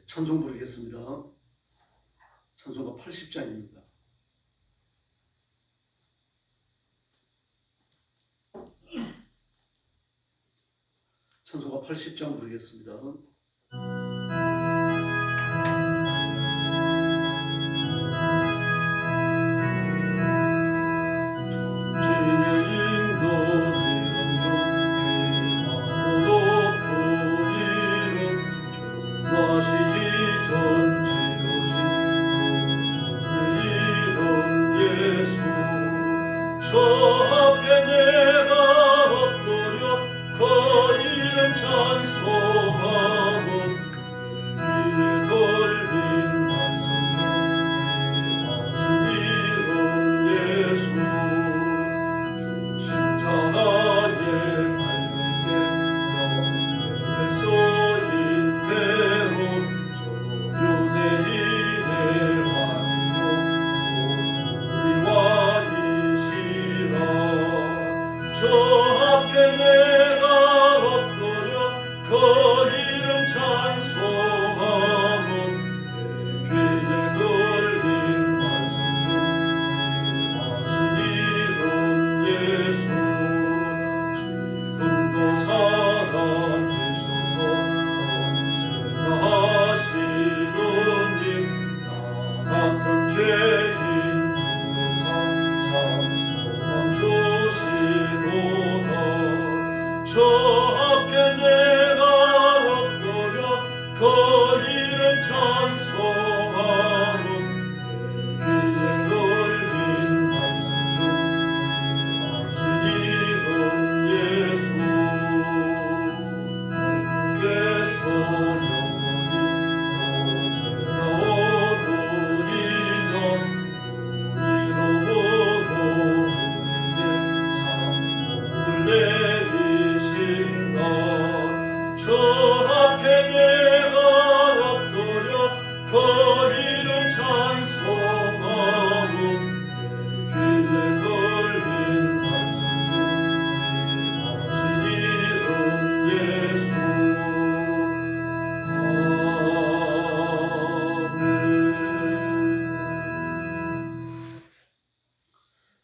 찬송 부르겠습니다. 찬송가 80장입니다. 찬송가 80장 부르겠습니다.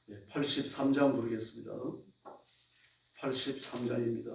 네, 83장 부르겠습니다. 83장입니다.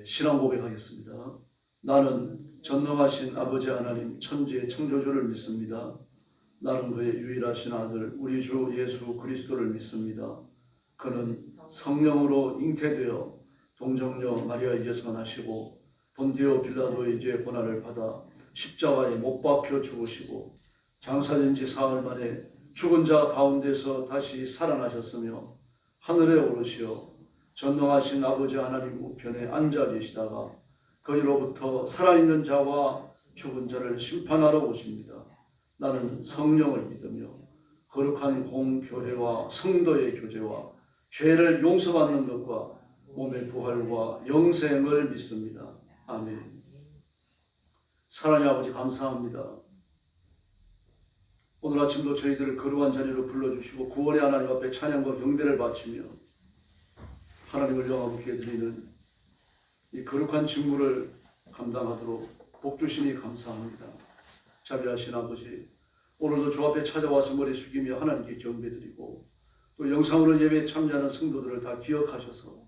신앙 고백하겠습니다. 나는 전능하신 아버지 하나님 천지의 창조주를 믿습니다. 나는 그의 유일하신 아들 우리 주 예수 그리스도를 믿습니다. 그는 성령으로 잉태되어 동정녀 마리아에게서 나시고 본디오 빌라도에게 고난을 받아 십자가에 못 박혀 죽으시고 장사된 지 사흘 만에 죽은 자 가운데서 다시 살아나셨으며 하늘에 오르시어 전능하신 아버지 하나님 우편에 앉아 계시다가 거기로부터 살아있는 자와 죽은 자를 심판하러 오십니다. 나는 성령을 믿으며 거룩한 공교회와 성도의 교제와 죄를 용서받는 것과 몸의 부활과 영생을 믿습니다. 아멘. 사랑의 아버지 감사합니다. 오늘 아침도 저희들을 거룩한 자리로 불러주시고 구원의 하나님 앞에 찬양과 경배를 바치며 하나님을 영화롭게 드리는 이 거룩한 직무를 감당하도록 복 주시니 감사합니다. 자비하신 아버지, 오늘도 주 앞에 찾아와서 머리 숙이며 하나님께 경배드리고 또 영상으로 예배에 참여하는 성도들을 다 기억하셔서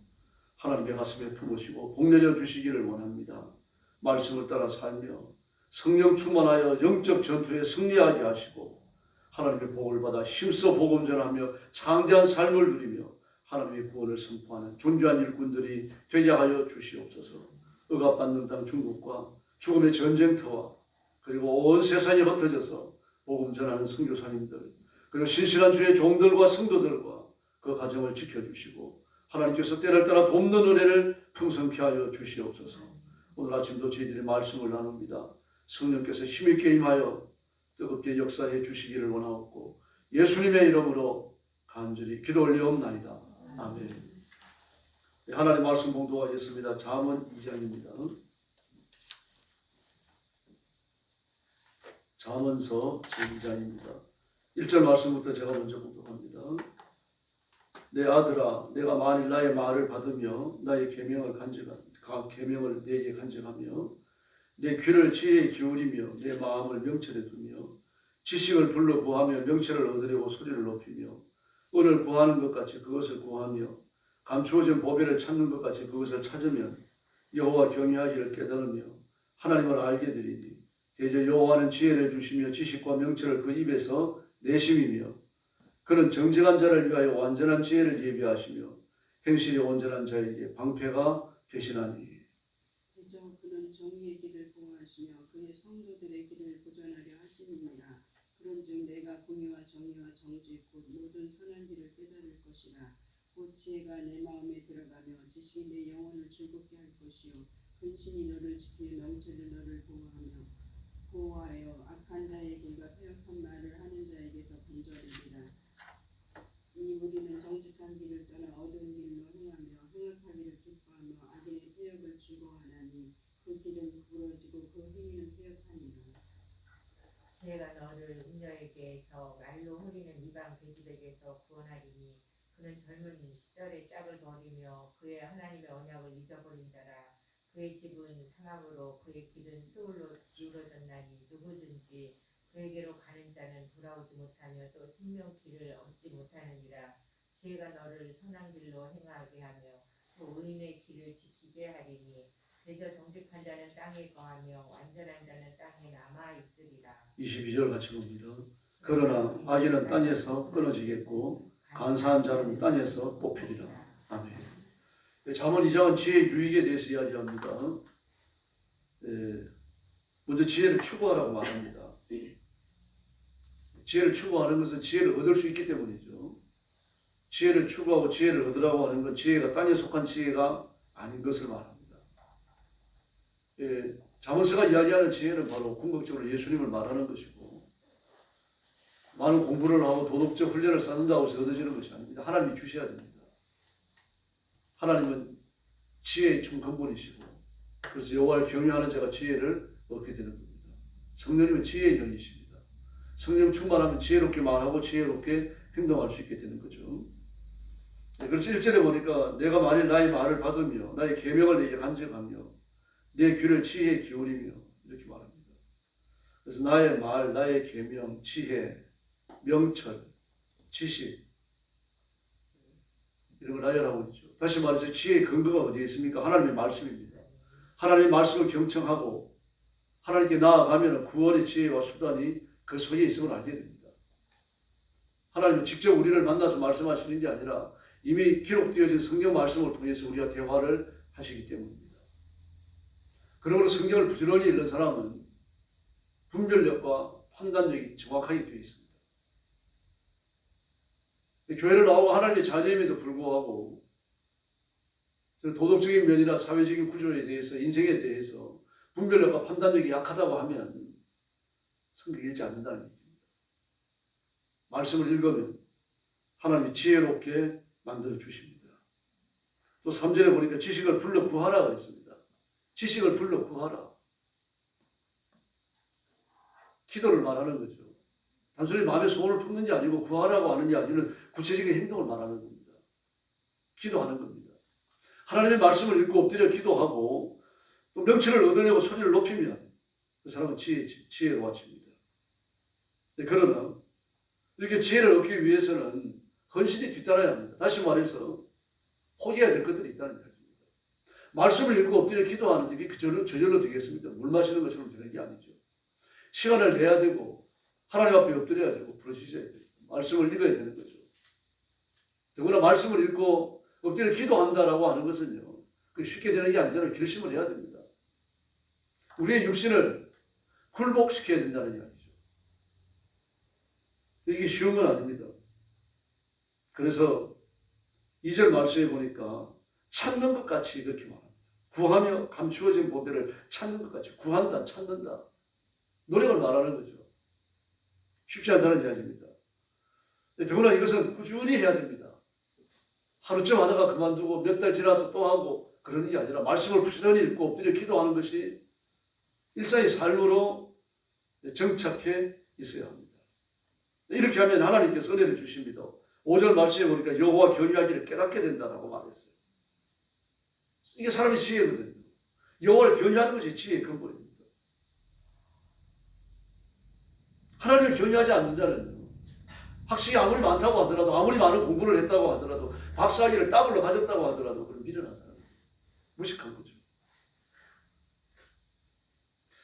하나님의 가슴에 품으시고 복내려 주시기를 원합니다. 말씀을 따라 살며 성령 충만하여 영적 전투에 승리하게 하시고 하나님의 복을 받아 힘써 복음 전하며 장대한 삶을 누리며 하나님의 구원을 선포하는 존귀한 일꾼들이 되게 하여 주시옵소서. 억압받는 땅 중국과 죽음의 전쟁터와 그리고 온 세상이 흩어져서 복음 전하는 선교사님들 그리고 신실한 주의 종들과 성도들과 그 가정을 지켜주시고 하나님께서 때를 따라 돕는 은혜를 풍성케 하여 주시옵소서. 오늘 아침도 저희들의 말씀을 나눕니다. 성령께서 힘있게 임하여 뜨겁게 역사해 주시기를 원하옵고 예수님의 이름으로 간절히 기도 올리옵나이다. 아멘. 하나님 말씀 봉독하겠습니다. 잠언 2장입니다. 잠언서 제2장입니다. 1절 말씀부터 제가 먼저 봉독합니다. 내 아들아, 내가 만일 나의 말을 받으며 나의 계명을 내게 간직하며 내 귀를 지혜에 기울이며 내 마음을 명철에 두며 지식을 불러 구하며 명철을 얻으려고 소리를 높이며 은을 구하는 것 같이 그것을 구하며 감추어진 보배를 찾는 것 같이 그것을 찾으면 여호와 경외하기를 깨달으며 하나님을 알게 되리니 대저 여호와는 지혜를 주시며 지식과 명철을 그 입에서 내심이며 그는 정직한 자를 위하여 완전한 지혜를 예비하시며 행실이 온전한 자에게 방패가 되시나니 대저 그는 정의의 길을 보호하시며 그의 성도들의 길을 보존하려 하심이니라. 그런즉 내가 공의와 정의와 정직 곧 모든 선한 길을 깨달을 것이라. 곧 지혜가 내 마음에 들어가며 지식이 내 영혼을 즐겁게 할 것이요 근신이 너를 지키며 명철이 너를 보호하여 악한 자의 길과 패역한 말을 하는 자에게서 건져내리라. 이 우리는 정직한 길을 떠나 어두운 길로 행하며 행악하기를 기뻐하며 악인의 패역을 즐거워하나니 그 길은 부러지고 그 행위는 패역하니라. 지혜가 너를 음녀에게서 말로 흐리는 이방 계집에게서 구원하리니 그는 젊은 시절의 짝을 버리며 그의 하나님의 언약을 잊어버린 자라. 그의 집은 사막으로 그의 길은 스올로 기울어졌나니 누구든지 그에게로 가는 자는 돌아오지 못하며 또 생명 길을 얻지 못하느니라. 지혜가 너를 선한 길로 행하게 하며 또 의인의 길을 지키게 하리니 대저 정직한 자는 땅에 거하며 완전한 자는 땅에 남아 있으리라. 22절 같이 봅니다. 그러나 악인은 땅에서 끊어지겠고 간사한 자는 땅에서 뽑히리라. 아멘. 잠언 2장은 지혜의 유익에 대해서 이야기합니다. 먼저 지혜를 추구하라고 말합니다. 지혜를 추구하는 것은 지혜를 얻을 수 있기 때문이죠. 지혜를 추구하고 지혜를 얻으라고 하는 건 지혜가 땅에 속한 지혜가 아닌 것을 말합니다. 잠언서가 이야기하는 지혜는 바로 궁극적으로 예수님을 말하는 것이고 많은 공부를 하고 도덕적 훈련을 쌓는다고 해서 얻어지는 것이 아닙니다. 하나님이 주셔야 됩니다. 하나님은 지혜의 총 근본이시고 그래서 여호와를 경외하는 자가 지혜를 얻게 되는 겁니다. 성령님은 지혜의 영이십니다. 성령 충만하면 지혜롭게 말하고 지혜롭게 행동할 수 있게 되는 거죠. 그래서 1절에 보니까 내가 만일 나의 말을 받으며 나의 계명을 내게 간직하며 내 귀를 지혜에 기울이며 이렇게 말합니다. 그래서 나의 말, 나의 계명, 지혜, 명철, 지식 이런 걸 나열하고 있죠. 다시 말해서 지혜의 근거가 어디에 있습니까? 하나님의 말씀입니다. 하나님의 말씀을 경청하고 하나님께 나아가면 구원의 지혜와 수단이 그 속에 있음을 알게 됩니다. 하나님은 직접 우리를 만나서 말씀하시는 게 아니라 이미 기록되어진 성경 말씀을 통해서 우리가 대화를 하시기 때문입니다. 그러므로 성경을 부지런히 읽는 사람은 분별력과 판단력이 정확하게 되어 있습니다. 교회를 나오고 하나님의 자녀임에도 불구하고 도덕적인 면이나 사회적인 구조에 대해서, 인생에 대해서 분별력과 판단력이 약하다고 하면 성경 읽지 않는다는 얘기입니다. 말씀을 읽으면 하나님이 지혜롭게 만들어 주십니다. 또 3절에 보니까 지식을 불러 구하라 그랬습니다. 지식을 불러 구하라. 기도를 말하는 거죠. 단순히 마음의 소원을 품는 게 아니고 구하라고 하는 게 아니라 구체적인 행동을 말하는 겁니다. 기도하는 겁니다. 하나님의 말씀을 읽고 엎드려 기도하고 또 명철을 얻으려고 소리를 높이면 그 사람은 지혜로워집니다. 그러나 이렇게 지혜를 얻기 위해서는 헌신이 뒤따라야 합니다. 다시 말해서 포기해야 될 것들이 있다는 이야기입니다. 말씀을 읽고 엎드려 기도하는데 그게 저절로 되겠습니까? 물 마시는 것처럼 되는 게 아니죠. 시간을 내야 되고 하나님 앞에 엎드려야 되고 부르짖어야 되고 말씀을 읽어야 되는 거죠. 더구나 말씀을 읽고 엎드려 기도한다라고 하는 것은요, 그 쉽게 되는 게 아니잖아요. 결심을 해야 됩니다. 우리의 육신을 굴복시켜야 된다는 이야기죠. 이게 쉬운 건 아닙니다. 그래서 2절 말씀에 보니까 찾는 것 같이 이렇게 말합니다. 구하며 감추어진 보배를 찾는 것 같이 구한다, 찾는다. 노력을 말하는 거죠. 쉽지 않다는 이야기입니다. 더구나 이것은 꾸준히 해야 됩니다. 하루쯤 하다가 그만두고 몇 달 지나서 또 하고 그러는 게 아니라 말씀을 부지런히 읽고 엎드려 기도하는 것이 일상의 삶으로 정착해 있어야 합니다. 이렇게 하면 하나님께서 은혜를 주십니다. 5절 말씀에 보니까 여호와 경외하기를 깨닫게 된다라고 말했어요. 이게 사람의 지혜거든요. 여호와를 경외하는 것이 지혜의 근본입니다. 하나님을 경외하지 않는 자는 학식이 아무리 많다고 하더라도, 아무리 많은 공부를 했다고 하더라도, 박사학위를 더블로 가졌다고 하더라도 그런 미련한 사람, 무식한 거죠.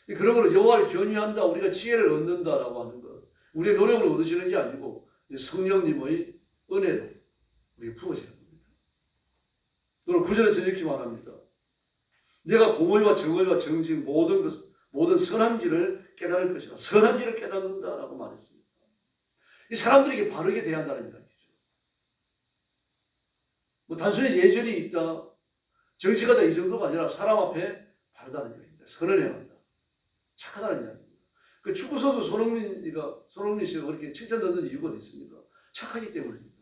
그러므로 여호와를 경외한다, 우리가 지혜를 얻는다라고 하는 것, 우리의 노력을 얻으시는 게 아니고 성령님의 은혜로 우리가 부어져야 합니다. 또는 9절에서 이렇게 말합니다. 내가 공의와 정의와 정직 모든 선한 길을 깨달을 것이라. 선한 길을 깨닫는다라고 말했습니다. 이 사람들에게 바르게 대해야 한다는 이야기죠. 뭐 단순히 예절이 있다, 정치가다 이 정도가 아니라 사람 앞에 바르다는 이야기입니다. 선을 해야 한다. 착하다는 이야기입니다. 그 축구선수 손흥민 씨가 그렇게 칭찬받는 이유가 어디 있습니까? 착하기 때문입니다.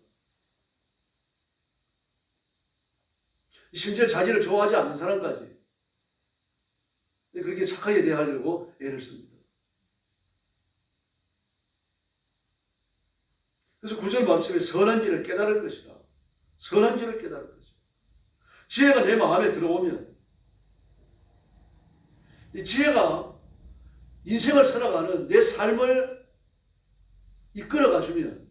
심지어 자기를 좋아하지 않는 사람까지 그렇게 착하게 대하려고 애를 씁니다. 그래서 9절 말씀에 선한 길을 깨달을 것이다. 선한 길을 깨달을 것이다. 지혜가 내 마음에 들어오면 이 지혜가 인생을 살아가는 내 삶을 이끌어가 주면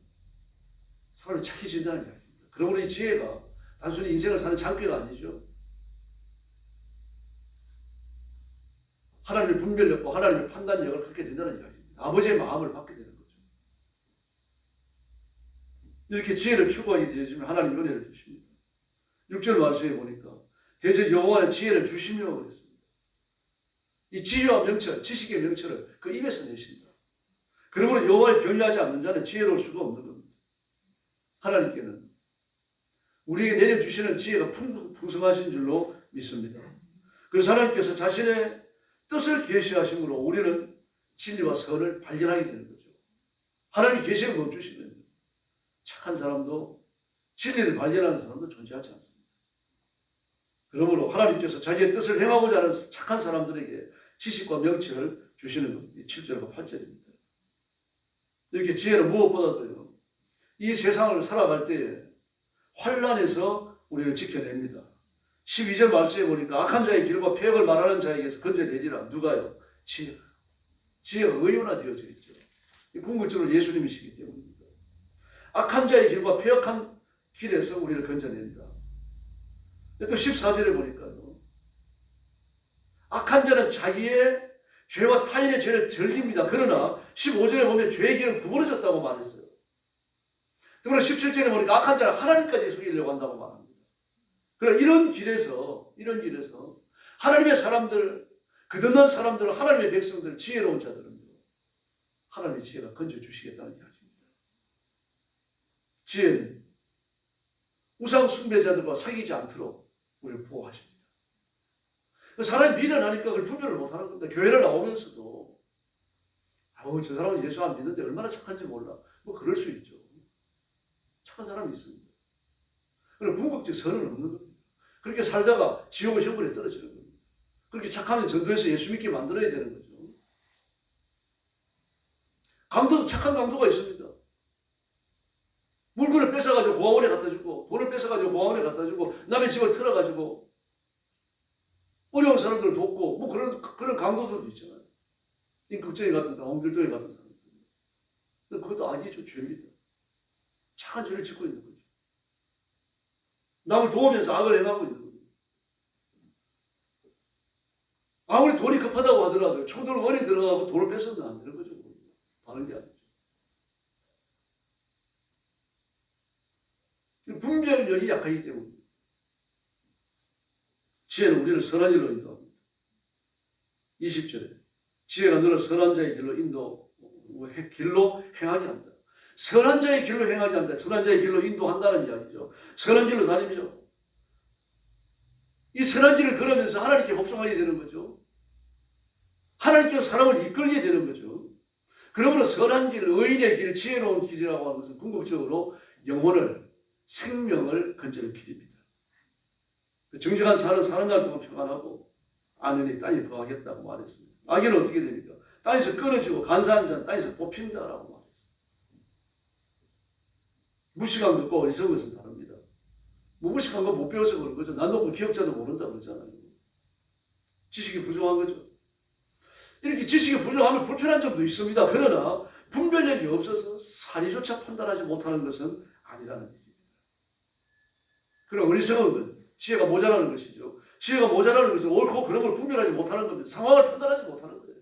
사람이 착해진다는 이야기입니다. 그러므로 이 지혜가 단순히 인생을 사는 장비가 아니죠. 하나님의 분별력과 하나님의 판단력을 갖게 된다는 이야기입니다. 아버지의 마음을 받게 되는 거죠. 이렇게 지혜를 추구하게 되어지면 하나님 은혜를 주십니다. 6절 말씀에 보니까 대저 여호와는 지혜를 주시며 그랬습니다. 이 지혜와 명철, 지식의 명철을 그 입에서 내신다. 그러므로 여호와를 경외하지 않는 자는 지혜로울 수가 없는 겁니다. 하나님께는 우리에게 내려주시는 지혜가 풍성하신 줄로 믿습니다. 그래서 하나님께서 자신의 뜻을 계시하심으로 우리는 진리와 선을 발견하게 되는 거죠. 하나님이 계시를 멈추시면 착한 사람도 진리를 발견하는 사람도 존재하지 않습니다. 그러므로 하나님께서 자기의 뜻을 행하고자 하는 착한 사람들에게 지식과 명철을 주시는 겁니다. 7절과 8절입니다. 이렇게 지혜는 무엇보다도요, 이 세상을 살아갈 때에 환난에서 우리를 지켜냅니다. 12절 말씀에 보니까 악한 자의 길과 폐역을 말하는 자에게서 건져내리라. 누가요? 지혜가. 지혜가 의원화되어져 있죠. 궁극적으로 예수님이시기 때문입니다. 악한 자의 길과 폐역한 길에서 우리를 건져낸다. 또 14절에 보니까요, 악한 자는 자기의 죄와 타인의 죄를 즐깁니다. 그러나 15절에 보면 죄의 길은 구부러졌다고 말했어요. 그러나 17절에 보니까 악한 자는 하나님까지 속이려고 한다고 말합니다. 그러나 이런 길에서 하나님의 사람들, 거듭난 사람들, 하나님의 백성들, 지혜로운 자들은요, 하나님의 지혜가 건져주시겠다는 이야기입니다. 지혜는 우상 숭배자들과 사귀지 않도록 우리를 보호하십니다. 사람이 미련하니까 그걸 분별을 못하는 겁니다. 교회를 나오면서도 저 사람은 예수 안 믿는데 얼마나 착한지 몰라. 뭐 그럴 수 있죠. 착한 사람이 있습니다. 그리고 궁극적 선은 없는 겁니다. 그렇게 살다가 지옥의 형벌에 떨어지는 겁니다. 그렇게 착하면 전도해서 예수 믿게 만들어야 되는 거죠. 강도도 착한 강도가 있습니다. 물건을 뺏어가지고 고아원에 갖다 주고, 돈을 뺏어가지고 고아원에 갖다 주고, 남의 집을 털어가지고 어려운 사람들을 돕고, 뭐 그런 강도들도 있잖아요. 임꺽정이 같은 사람, 홍길동이 같은 사람. 그것도 악이죠, 죄입니다. 착한 죄를 짓고 있는 거죠. 남을 도우면서 악을 행하고 있는 거죠. 아무리 돈이 급하다고 하더라도 총돌원에 들어가고 돈을 뺏어도 안 되는 거죠. 바른 게 아니죠. 분별력이 약하기 때문에 지혜는 우리를 선한 일로 인도합니다. 20절에 지혜가 너를 선한 자의 길로 길로 행하지 않는다. 선한 자의 길로 행하지 않는다. 선한 자의 길로 인도한다는 이야기죠. 선한 길로 다니며 이 선한 길을 걸으면서 하나님께 복종하게 되는 거죠. 하나님께서 사람을 이끌게 되는 거죠. 그러므로 선한 길, 의인의 길, 지혜로운 길이라고 하는 것은 궁극적으로 영혼을, 생명을 건지는 길입니다. 정직한 사는 사는 날 동안 평안하고 안연히 땅에 거하겠다고 말했습니다. 악인은 어떻게 됩니까? 땅에서 끊어지고 간사한 자는 땅에서 뽑힌다라고 말했습니다. 무식한 것과 어리석은 것은 다릅니다. 무식한 거 못 배워서 그런 거죠. 난 놓고 기억자도 모른다 그러잖아요. 지식이 부족한 거죠. 이렇게 지식이 부족하면 불편한 점도 있습니다. 그러나 분별력이 없어서 사리조차 판단하지 못하는 것은 아니라는 얘기입니다. 그럼 어리석은 것, 지혜가 모자라는 것이죠. 지혜가 모자라는 것은 옳고 그런 걸 분별하지 못하는 겁니다. 상황을 판단하지 못하는 거예요.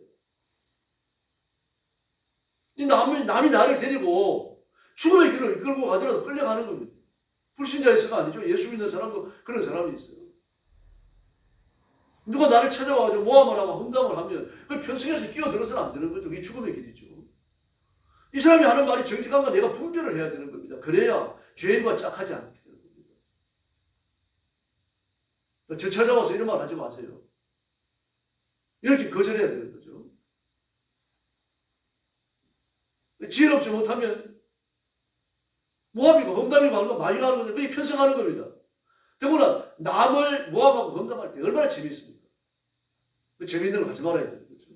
남이 나를 데리고 죽음의 길로 이끌고 가더라도 끌려가는 겁니다. 불신자에서가 아니죠. 예수 믿는 사람도 그런 사람이 있어요. 누가 나를 찾아와가지고 모함을 하고 험담을 하면 그 편승해서 끼어들어서는 안 되는 거죠. 이 죽음의 길이죠. 이 사람이 하는 말이 정직한가 내가 분별을 해야 되는 겁니다. 그래야 죄인과 짝하지 않게 되는 겁니다. 저 찾아와서 이런 말 하지 마세요. 이렇게 거절해야 되는 거죠. 지혜롭지 못하면 모함이고 험담이고 하는 거 많이 가는 건데 그게 편승하는 겁니다. 더구나 남을 모함하고 험담할 때 얼마나 재미있습니까? 재미있는 걸 하지 말아야 되는 거죠.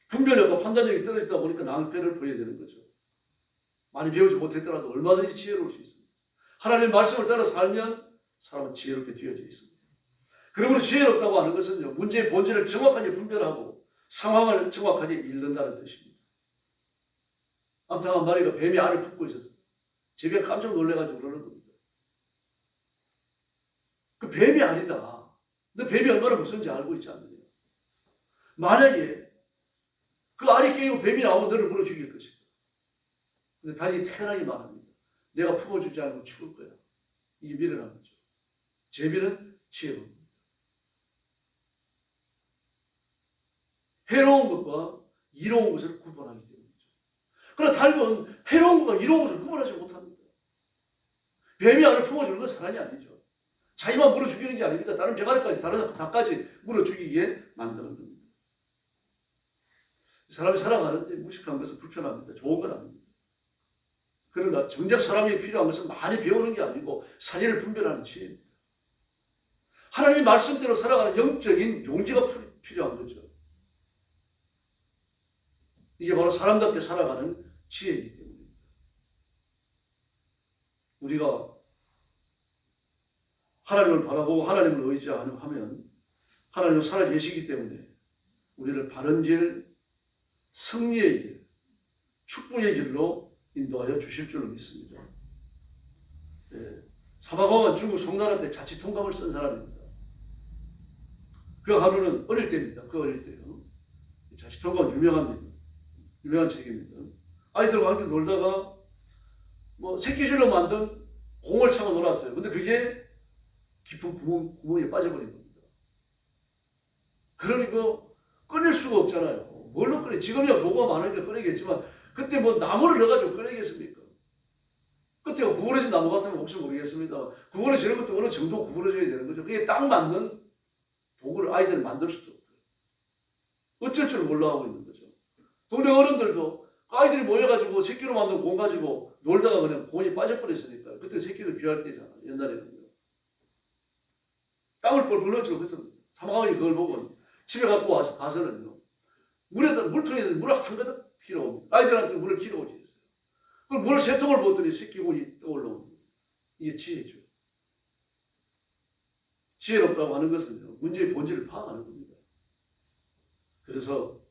분별력과 판단력이 떨어지다 보니까 낭패를 보여야 되는 거죠. 많이 배우지 못했더라도 얼마든지 지혜로울 수 있습니다. 하나님의 말씀을 따라 살면 사람은 지혜롭게 되어져 있습니다. 그러므로 지혜롭다고 하는 것은요, 문제의 본질을 정확하게 분별하고 상황을 정확하게 읽는다는 뜻입니다. 암탉 한 마리가 뱀이 알을 품고 있었어요. 제비가 깜짝 놀래가지고 그러는 겁니다. 그 뱀이 아니다. 너 뱀이 얼마나 무서운지 알고 있지 않느냐. 만약에 그 알이 깨고 뱀이 나오면 너를 물어 죽일 것이다. 근데 달리 태연하게 말합니다. 내가 품어주지 않고 죽을 거야. 이게 미련한 거죠. 제비는 지혜로운 해로운 것과 이로운 것을 구분하기 때문이죠. 그러나 닭은 해로운 것과 이로운 것을 구분하지 못합니다. 뱀이 알을 품어주는 건 사람이 아니죠. 자기만 물어 죽이는 게 아닙니다. 다른 병아리까지, 다른 닭까지 물어 죽이게 만드는 겁니다. 사람이 살아가는데 무식한 것은 불편합니다. 좋은 건 아닙니다. 그러나 정작 사람이 필요한 것은 많이 배우는 게 아니고 사실을 분별하는 지혜입니다. 하나님의 말씀대로 살아가는 영적인 용기가 필요한 거죠. 이게 바로 사람답게 살아가는 지혜이기 때문입니다. 우리가 하나님을 바라보고 하나님을 의지하면 하나님은 살아계시기 때문에 우리를 바른 길, 승리의 길, 축복의 길로 인도하여 주실 줄로 믿습니다. 사바강은 중국 송나라 때 자치 통감을 쓴 사람입니다. 그 하루는 어릴 때입니다. 그 어릴 때요. 자식통과 유명한 책입니다. 아이들과 함께 놀다가 뭐 새끼줄로 만든 공을 차고 놀았어요. 근데 그게 깊은 구멍에 빠져버린 겁니다. 그러니까 꺼낼 수가 없잖아요. 뭘로 꺼내? 지금이야 도구가 많으니까 꺼내겠지만 그때 뭐 나무를 넣어가지고 꺼내겠습니까? 끝에가 구부러진 나무 같으면 혹시 모르겠습니다. 구부러지는 것도 어느 정도 구부러져야 되는 거죠. 그게 딱 맞는 도구를 아이들은 만들 수도 없고요. 어쩔 줄 몰라 하고 있는 거죠. 동네 어른들도 아이들이 모여가지고 새끼로 만든 공 가지고 놀다가 그냥 공이 빠져버렸으니까 그때 새끼를 귀할 때잖아요. 옛날에는요. 땀을 뻘뻘 흘려주고 그래서 사망하니 그걸 보고 집에 갖고 와서 가서는요. 물통에서 물을 한 가득 길어옵니다. 아이들한테 물을 길어오지 했어요. 그걸 물을 세 통을 부었더니 새끼 공이 떠올라옵니다. 이게 지혜죠. 지혜롭다고 하는 것은요. 문제의 본질을 파악하는 겁니다. 그래서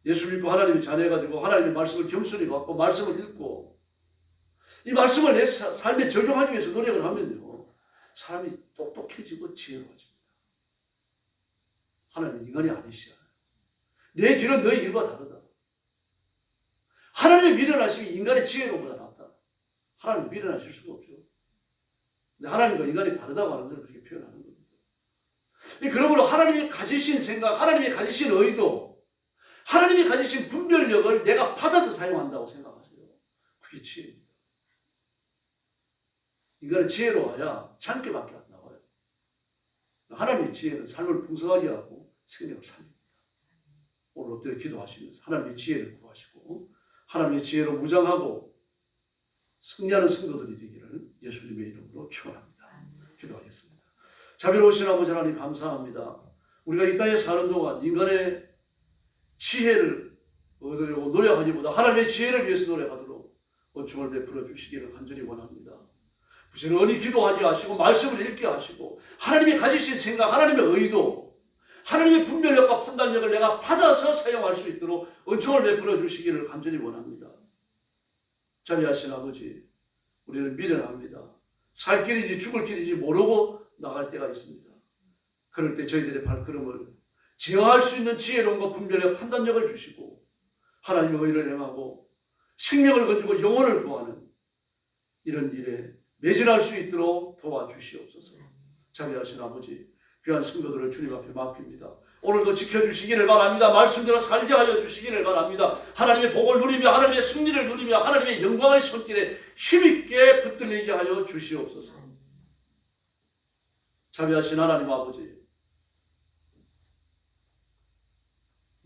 예수 믿고 하나님의 자녀해가지고 하나님의 말씀을 겸손히 받고 말씀을 읽고 이 말씀을 내 삶에 적용하기 위해서 노력을 하면요. 사람이 똑똑해지고 지혜로워집니다. 하나님은 인간이 아니시잖아요. 내 길은 너희 길과 다르다. 하나님의 미련하심이 인간의 지혜로보다 낫다. 하나님은 미련하실 수가 없죠. 근데 하나님과 인간이 다르다고 하는 것을 그렇게 표현하는 겁니다. 그러므로 하나님이 가지신 생각, 하나님이 가지신 의도, 하나님이 가지신 분별력을 내가 받아서 사용한다고 생각하세요. 그게 지혜입니다. 인간의 지혜로워야 잔꾀밖에 안 나와요. 하나님의 지혜는 삶을 풍성하게 하고 생명을 살립니다. 오늘 엎드려 기도하시면서 하나님의 지혜를 구하시고 하나님의 지혜로 무장하고 승리하는 성도들이 되기를 예수님의 이름으로 축원합니다. 기도하겠습니다. 자비로우신 아버지 하나님 감사합니다. 우리가 이 땅에 사는 동안 인간의 지혜를 얻으려고 노력하기보다 하나님의 지혜를 위해서 노력하도록 은총을 베풀어 주시기를 간절히 원합니다. 부지런히 기도하게 하시고 말씀을 읽게 하시고 하나님이 가지신 생각, 하나님의 의도, 하나님의 분별력과 판단력을 내가 받아서 사용할 수 있도록 은총을 베풀어 주시기를 간절히 원합니다. 자비하신 아버지, 우리는 미련합니다. 살 길인지 죽을 길인지 모르고 나갈 때가 있습니다. 그럴 때 저희들의 발걸음을 제어할 수 있는 지혜로움과 분별력, 판단력을 주시고 하나님의 의를 행하고 생명을 건지고 영혼을 구하는 이런 일에 매진할 수 있도록 도와주시옵소서. 자비하신 아버지, 귀한 성도들을 주님 앞에 맡깁니다. 오늘도 지켜주시기를 바랍니다. 말씀대로 살게 하여 주시기를 바랍니다. 하나님의 복을 누리며 하나님의 승리를 누리며 하나님의 영광의 손길에 힘있게 붙들리게 하여 주시옵소서. 자비하신 하나님 아버지,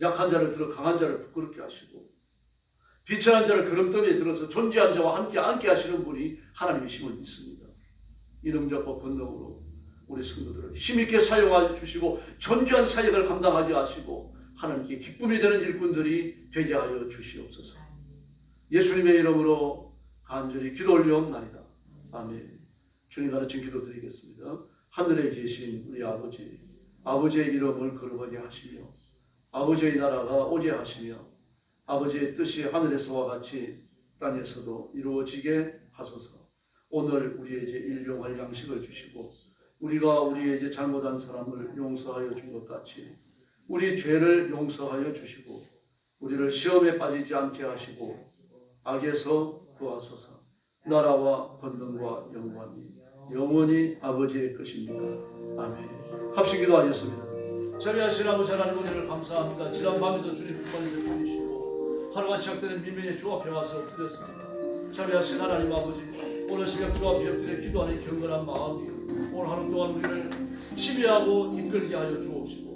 약한 자를 들어 강한 자를 부끄럽게 하시고 비천한 자를 그름더미에 들어서 존재한 자와 함께 앉게 하시는 분이 하나님이심을 믿습니다. 이 능력과 권능으로 우리 성도들을 힘있게 사용하여 주시고 존귀한 사역을 감당하게 하시고 하나님께 기쁨이 되는 일꾼들이 되게 하여 주시옵소서. 예수님의 이름으로 간절히 기도 올려옵나이다. 아멘. 주님 가르친 기도 드리겠습니다. 하늘에 계신 우리 아버지, 아버지의 이름을 거룩하게 하시며 아버지의 나라가 오게 하시며 아버지의 뜻이 하늘에서와 같이 땅에서도 이루어지게 하소서. 오늘 우리에게 일용할 양식을 주시고 우리가 우리에게 잘못한 사람을 용서하여 준 것 같이 우리 죄를 용서하여 주시고 우리를 시험에 빠지지 않게 하시고 악에서 구하소서. 나라와 권능과 영광이 영원히 아버지의 것입니다. 아멘. 합심 기도하셨습니다. 자비하신 아버지 하나님, 우리를 감사합니다. 지난 밤에도 주님 품안에서 보내시고 하루가 시작되는 민민의 주 앞에 와서 엎드렸습니다. 자비하신 하나님 아버지, 오늘 새벽 주 앞에 엎드려 기도하는 경건한 마음이 오늘 하루 동안 우리를 지배하고 이끌게 하여 주옵시고